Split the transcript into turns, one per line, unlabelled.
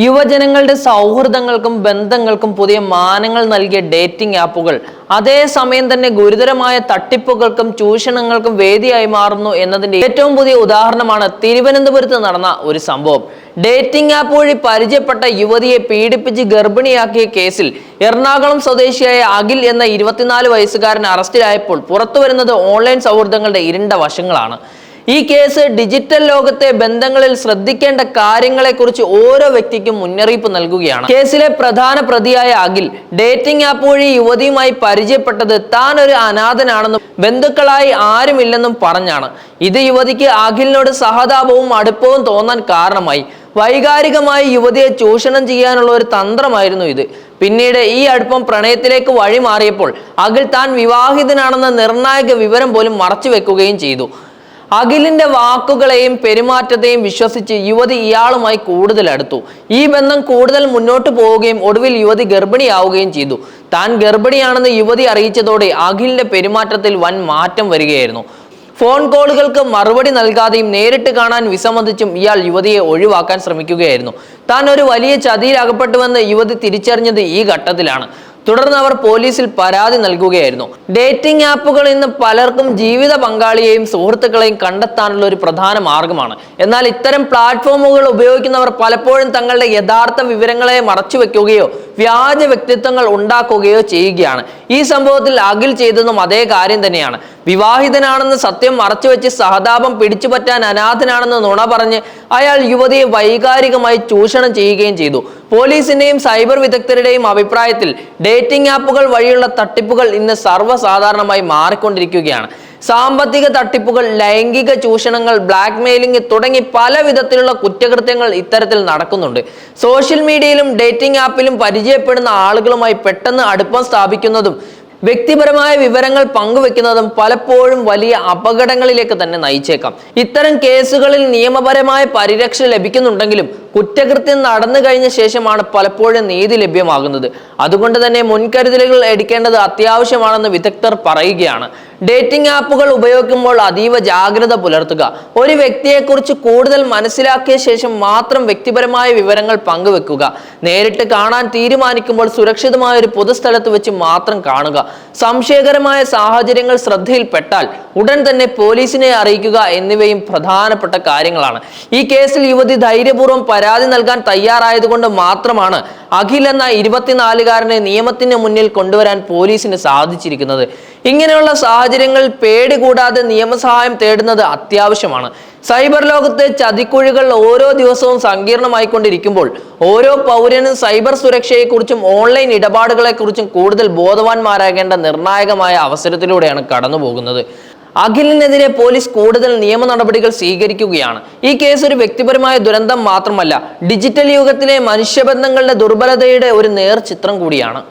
യുവജനങ്ങളുടെ സൗഹൃദങ്ങൾക്കും ബന്ധങ്ങൾക്കും പുതിയ മാനങ്ങൾ നൽകിയ ഡേറ്റിംഗ് ആപ്പുകൾ അതേസമയം തന്നെ ഗുരുതരമായ തട്ടിപ്പുകൾക്കും ചൂഷണങ്ങൾക്കും വേദിയായി മാറുന്നു എന്നതിന്റെ ഏറ്റവും പുതിയ ഉദാഹരണമാണ് തിരുവനന്തപുരത്ത് നടന്ന ഒരു സംഭവം. ഡേറ്റിംഗ് ആപ്പ് വഴി പരിചയപ്പെട്ട യുവതിയെ പീഡിപ്പിച്ച് ഗർഭിണിയാക്കിയ കേസിൽ എറണാകുളം സ്വദേശിയായ അഖിൽ എന്ന 24 വയസ്സുകാരൻ അറസ്റ്റിലായപ്പോൾ പുറത്തുവരുന്നത് ഓൺലൈൻ സൗഹൃദങ്ങളുടെ ഇരുണ്ട വശങ്ങളാണ്. ഈ കേസ് ഡിജിറ്റൽ ലോകത്തെ ബന്ധങ്ങളിൽ ശ്രദ്ധിക്കേണ്ട കാര്യങ്ങളെക്കുറിച്ച് ഓരോ വ്യക്തിക്കും മുന്നറിയിപ്പ് നൽകുകയാണ്. കേസിലെ പ്രധാന പ്രതിയായ അഖിൽ ഡേറ്റിംഗ് ആപ്പ് വഴി യുവതിയുമായി പരിചയപ്പെട്ടത് താൻ ഒരു അനാഥനാണെന്നും ബന്ധുക്കളായി ആരുമില്ലെന്നും പറഞ്ഞാണ്. ഇത് യുവതിക്ക് അഖിലിനോട് സഹതാപവും അടുപ്പവും തോന്നാൻ കാരണമായി. വൈകാരികമായി യുവതിയെ ചൂഷണം ചെയ്യാനുള്ള ഒരു തന്ത്രമായിരുന്നു ഇത്. പിന്നീട് ഈ അടുപ്പം പ്രണയത്തിലേക്ക് വഴിമാറിയപ്പോൾ അഖിൽ താൻ വിവാഹിതനാണെന്ന നിർണായക വിവരം പോലും മറച്ചു വെക്കുകയും ചെയ്തു. അഖിലിന്റെ വാക്കുകളെയും പെരുമാറ്റത്തെയും വിശ്വസിച്ച് യുവതി ഇയാളുമായി കൂടുതൽ അടുത്തു. ഈ ബന്ധം കൂടുതൽ മുന്നോട്ട് പോവുകയും ഒടുവിൽ യുവതി ഗർഭിണിയാവുകയും ചെയ്തു. താൻ ഗർഭിണിയാണെന്ന് യുവതി അറിയിച്ചതോടെ അഖിലിന്റെ പെരുമാറ്റത്തിൽ വൻ മാറ്റം വരികയായിരുന്നു. ഫോൺ കോളുകൾക്ക് മറുപടി നൽകാതെയും നേരിട്ട് കാണാൻ വിസമ്മതിച്ചും ഇയാൾ യുവതിയെ ഒഴിവാക്കാൻ ശ്രമിക്കുകയായിരുന്നു. താൻ ഒരു വലിയ ചതിയിൽ അകപ്പെട്ടുവെന്ന് യുവതി തിരിച്ചറിഞ്ഞത് ഈ ഘട്ടത്തിലാണ്. തുടർന്ന് അവർ പോലീസിൽ പരാതി നൽകുകയായിരുന്നു. ഡേറ്റിംഗ് ആപ്പുകൾ ഇന്ന് പലർക്കും ജീവിത പങ്കാളിയെയും സുഹൃത്തുക്കളെയും കണ്ടെത്താനുള്ള ഒരു പ്രധാന മാർഗമാണ്. എന്നാൽ ഇത്തരം പ്ലാറ്റ്ഫോമുകൾ ഉപയോഗിക്കുന്നവർ പലപ്പോഴും തങ്ങളുടെ യഥാർത്ഥ വിവരങ്ങളെ മറച്ചു വെക്കുകയോ വ്യാജ വ്യക്തിത്വങ്ങൾ ഉണ്ടാക്കുകയോ ചെയ്യുകയാണ്. ഈ സംഭവത്തിൽ അഖിൽ ചെയ്തതും അതേ കാര്യം തന്നെയാണ്. വിവാഹിതനാണെന്ന് സത്യം മറച്ചുവെച്ച് സഹതാപം പിടിച്ചുപറ്റാൻ അനാഥനാണെന്ന് നുണ പറഞ്ഞ് അയാൾ യുവതിയെ വൈകാരികമായി ചൂഷണം ചെയ്യുകയും ചെയ്തു. പോലീസിന്റെയും സൈബർ വിദഗ്ധരുടെയും അഭിപ്രായത്തിൽ ഡേറ്റിംഗ് ആപ്പുകൾ വഴിയുള്ള തട്ടിപ്പുകൾ ഇന്ന് സർവ്വസാധാരണമായി മാറിക്കൊണ്ടിരിക്കുകയാണ്. സാമ്പത്തിക തട്ടിപ്പുകൾ, ലൈംഗിക ചൂഷണങ്ങൾ, ബ്ലാക്ക് മെയിലിംഗ് തുടങ്ങി പല വിധത്തിലുള്ള കുറ്റകൃത്യങ്ങൾ ഇത്തരത്തിൽ നടക്കുന്നുണ്ട്. സോഷ്യൽ മീഡിയയിലും ഡേറ്റിംഗ് ആപ്പിലും പരിചയപ്പെടുന്ന ആളുകളുമായി പെട്ടെന്ന് അടുപ്പം സ്ഥാപിക്കുന്നതും വ്യക്തിപരമായ വിവരങ്ങൾ പങ്കുവെക്കുന്നതും പലപ്പോഴും വലിയ അപകടങ്ങളിലേക്ക് തന്നെ നയിച്ചേക്കാം. ഇത്തരം കേസുകളിൽ നിയമപരമായ പരിരക്ഷ ലഭിക്കുന്നുണ്ടെങ്കിലും കുറ്റകൃത്യം നടന്നു കഴിഞ്ഞ ശേഷമാണ് പലപ്പോഴും നീതി ലഭ്യമാകുന്നത്. അതുകൊണ്ട് തന്നെ മുൻകരുതലുകൾ എടുക്കേണ്ടത് അത്യാവശ്യമാണെന്ന് വിദഗ്ധർ പറയുകയാണ്. ഡേറ്റിംഗ് ആപ്പുകൾ ഉപയോഗിക്കുമ്പോൾ അതീവ ജാഗ്രത പുലർത്തുക. ഒരു വ്യക്തിയെക്കുറിച്ച് കൂടുതൽ മനസ്സിലാക്കിയ ശേഷം മാത്രം വ്യക്തിപരമായ വിവരങ്ങൾ പങ്കുവെക്കുക. നേരിട്ട് കാണാൻ തീരുമാനിക്കുമ്പോൾ സുരക്ഷിതമായ ഒരു പൊതുസ്ഥലത്ത് വെച്ച് മാത്രം കാണുക. സംശയകരമായ സാഹചര്യങ്ങൾ ശ്രദ്ധയിൽപ്പെട്ടാൽ ഉടൻ തന്നെ പോലീസിനെ അറിയിക്കുക എന്നിവയും പ്രധാനപ്പെട്ട കാര്യങ്ങളാണ്. ഈ കേസിൽ യുവതി ധൈര്യപൂർവ്വം പരാതി നൽകാൻ തയ്യാറായതുകൊണ്ട് മാത്രമാണ് അഖിൽ എന്ന 24-കാരനെ നിയമത്തിന് മുന്നിൽ കൊണ്ടുവരാൻ പോലീസിന് സാധിച്ചിരിക്കുന്നത്. ഇങ്ങനെയുള്ള സാഹചര്യങ്ങളിൽ പേടി കൂടാതെ നിയമസഹായം തേടുന്നത് അത്യാവശ്യമാണ്. സൈബർ ലോകത്തെ ചതിക്കുഴികൾ ഓരോ ദിവസവും സങ്കീർണമായിക്കൊണ്ടിരിക്കുമ്പോൾ ഓരോ പൗരനും സൈബർ സുരക്ഷയെക്കുറിച്ചും ഓൺലൈൻ ഇടപാടുകളെക്കുറിച്ചും കൂടുതൽ ബോധവാന്മാരാകേണ്ട നിർണായകമായ അവസരത്തിലൂടെയാണ് കടന്നു പോകുന്നത്. അഖിലിനെതിരെ പോലീസ് കൂടുതൽ നിയമ നടപടികൾ സ്വീകരിക്കുകയാണ്. ഈ കേസ് ഒരു വ്യക്തിപരമായ ദുരന്തം മാത്രമല്ല, ഡിജിറ്റൽ യുഗത്തിലെ മനുഷ്യബന്ധങ്ങളുടെ ദുർബലതയുടെ ഒരു നേർചിത്രം കൂടിയാണ്.